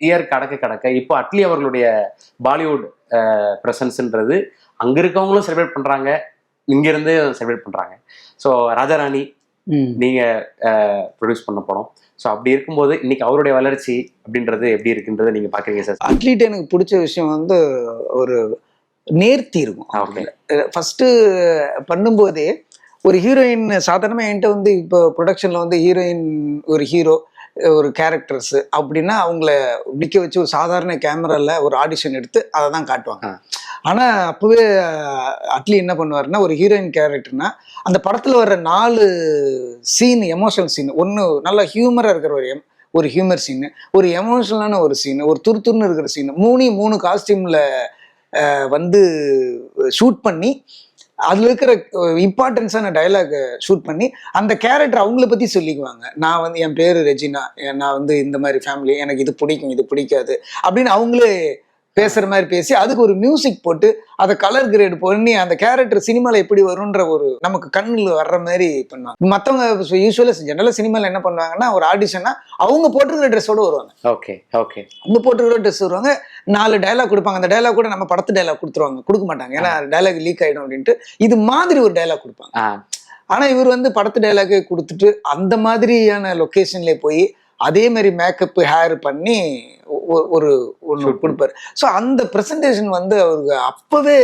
Year கடக்க கடக்க இப்போ அட்லி அவர்களுடைய பாலிவுட் பிரசன்ஸ்ன்றது அங்க இருக்கவங்களும் செலிப்ரேட் பண்றாங்க, இங்க இருந்து செலிப்ரேட் பண்றாங்க. ஸோ ராஜாராணி நீங்க ப்ரொடியூஸ் பண்ண படம். ஸோ அப்படி இருக்கும்போது இன்னைக்கு அவருடைய வளர்ச்சி அப்படின்றது எப்படி இருக்குன்றதை நீங்க பாக்குறீங்க சார்? அட்லீட் எனக்கு பிடிச்ச விஷயம் வந்து ஒரு நேர்த்தி இருக்கும். ஃபர்ஸ்ட் பண்ணும்போதே ஒரு ஹீரோயின் சாதாரணமாக என்கிட்ட வந்து இப்போ ப்ரொடக்ஷனில் வந்து ஹீரோயின் ஒரு ஹீரோ ஒரு கேரக்டர்ஸ் அப்படின்னா அவங்கள நிற்க வச்சு ஒரு சாதாரண கேமராவில் ஒரு ஆடிஷன் எடுத்து அதை தான் காட்டுவாங்க. ஆனால் அப்போவே அட்லி என்ன பண்ணுவாருன்னா, ஒரு ஹீரோயின் கேரக்டர்னா அந்த படத்தில் வர்ற 4 சீன் எமோஷனல் சீன், ஒன்று நல்லா ஹியூமராக இருக்கிற ஒரு ஹியூமர் சீனு, ஒரு எமோஷனலான ஒரு சீனு, ஒரு துருத்துருன்னு இருக்கிற சீனு, 3 காஸ்டியூமில் வந்து ஷூட் பண்ணி அதில் இருக்கிற இம்பார்ட்டன்ஸான டைலாக் ஷூட் பண்ணி அந்த கேரக்டர் அவங்கள பற்றி சொல்லிக்குவாங்க. நான் வந்து என் பேர் ரெஜினா, நான் வந்து இந்த மாதிரி ஃபேமிலி, எனக்கு இது பிடிக்கும் இது பிடிக்காது அப்படின்னு அவங்களே பேசுற மாதிரி பேசி அதுக்கு ஒரு மியூசிக் போட்டு அதை கலர் கிரேட் பண்ணி அந்த கேரக்டர் சினிமாவில் எப்படி வரும்ன்ற ஒரு நமக்கு கண்ணில் வர்ற மாதிரி பண்ணுவாங்க. மற்றவங்க யூஸ்வலாக ஜெனரலாக சினிமாவில் என்ன பண்ணுவாங்கன்னா, ஒரு ஆடிஷனா அவங்க போட்டிருக்கிற ட்ரெஸ்ஸோடு வருவாங்க. ஓகே ஓகே அவங்க போட்டிருக்கிற ட்ரெஸ் வருவாங்க, 4 டைலாக் கொடுப்பாங்க. அந்த டைலாக் கூட நம்ம படத்து டைலாக் கொடுக்க மாட்டாங்க, ஏன்னா டைலாக் லீக் ஆகிடும் அப்படின்ட்டு இது மாதிரி ஒரு டைலாக் கொடுப்பாங்க. ஆனால் இவர் வந்து படத்து டைலாக்கே கொடுத்துட்டு அந்த மாதிரியான லொக்கேஷன்லேயே போய் அதே மாதிரி மேக்கப் ஹேர் பண்ணி ஒரு ஒன்று கொடுப்பாரு. ஸோ அந்த ப்ரெசன்டேஷன் வந்து அவருக்கு அப்பவே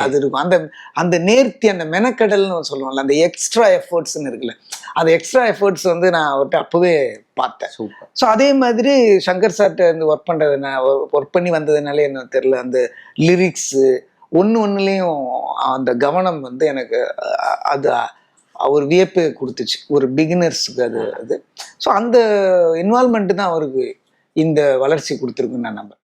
அது இருக்கும். அந்த நேர்த்தி, அந்த மெனக்கடல்னு சொல்லுவோம்ல, அந்த எக்ஸ்ட்ரா எஃபர்ட்ஸ்ன்னு இருக்குல்ல, அந்த எக்ஸ்ட்ரா எஃபர்ட்ஸ் வந்து நான் அவர்கிட்ட அப்பவே பார்த்தேன். ஸோ அதே மாதிரி சங்கர் சார்ட்ட இருந்து ஒர்க் பண்ணி வந்ததுனாலே என்ன தெரியல, அந்த லிரிக்ஸு ஒன்றுலேயும் அந்த கவனம் வந்து எனக்கு அது ஒரு வியப்பு கொடுத்துச்சு ஒரு பிகினர்ஸுக்கு. அது ஸோ அந்த இன்வால்மெண்ட் தான் அவருக்கு இந்த வளர்ச்சி கொடுத்துருக்குன்னு நான் நம்புறேன்.